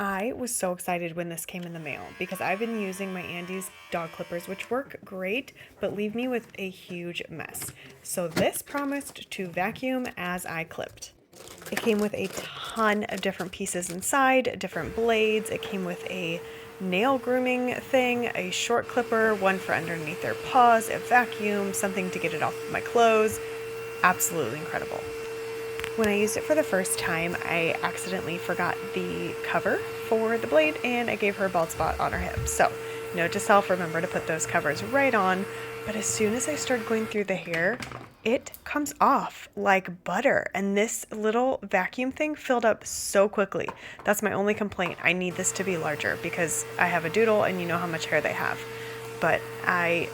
I was so excited when this came in the mail because I've been using my Andy's dog clippers, which work great, but leave me with a huge mess. So this promised to vacuum as I clipped. It came with a ton of different pieces inside, different blades. It came with a nail grooming thing, a short clipper, one for underneath their paws, a vacuum, something to get it off of my clothes. Absolutely incredible. When I used it for the first time, I accidentally forgot the cover for the blade and I gave her a bald spot on her hip. So, note to self, remember to put those covers right on. But as soon as I started going through the hair, it comes off like butter. And this little vacuum thing filled up so quickly. That's my only complaint. I need this to be larger because I have a doodle and you know how much hair they have. But I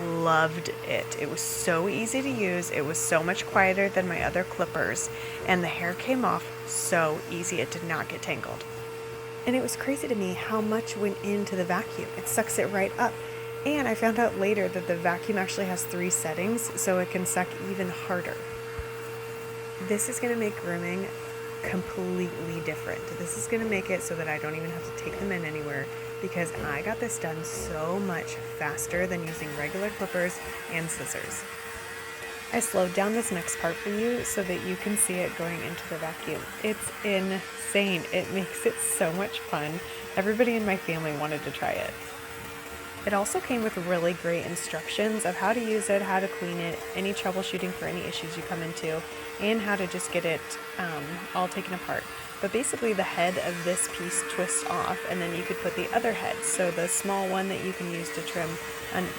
loved it. It was so easy to use. It was so much quieter than my other clippers, and the hair came off so easy. It did not get tangled. And it was crazy to me how much went into the vacuum. It sucks it right up. And I found out later that the vacuum actually has 3 settings, so it can suck even harder. This is going to make grooming completely different. This is going to make it so that I don't even have to take them in anywhere because I got this done so much faster than using regular clippers and scissors. I slowed down this next part for you so that you can see it going into the vacuum. It's insane. It makes it so much fun. Everybody in my family wanted to try it. It also came with really great instructions of how to use it, how to clean it, any troubleshooting for any issues you come into, and how to just get it all taken apart. But basically the head of this piece twists off and then you could put the other head. So the small one that you can use to trim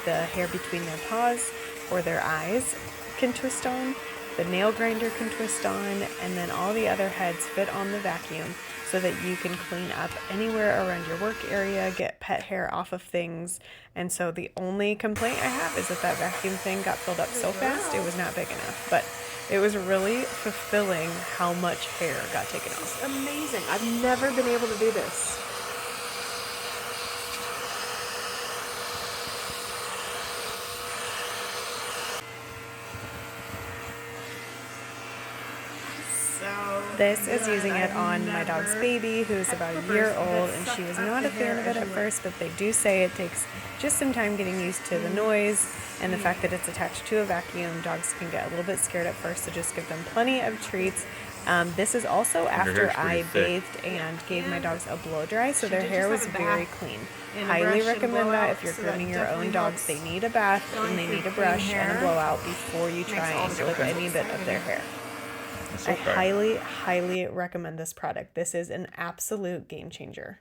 the hair between their paws or their eyes can twist on, the nail grinder can twist on, and then all the other heads fit on the vacuum so that you can clean up anywhere around your work area, get pet hair off of things. And so the only complaint I have is that vacuum thing got filled up so fast it was not big enough. But it was really fulfilling how much hair got taken off. Amazing. I've never been able to do this. This is using it on my dog's baby, who's about a year old, and she was not a fan of it at first, but they do say it takes just some time getting used to the noise and the fact that it's attached to a vacuum. Dogs can get a little bit scared at first, so just give them plenty of treats. This is also after I bathed and gave my dogs a blow dry, so their hair was very clean. Highly recommend that if you're grooming your own dogs. They need a bath and they need a brush and a blowout before you try and clip any bit of their hair. I highly, highly recommend this product. This is an absolute game changer.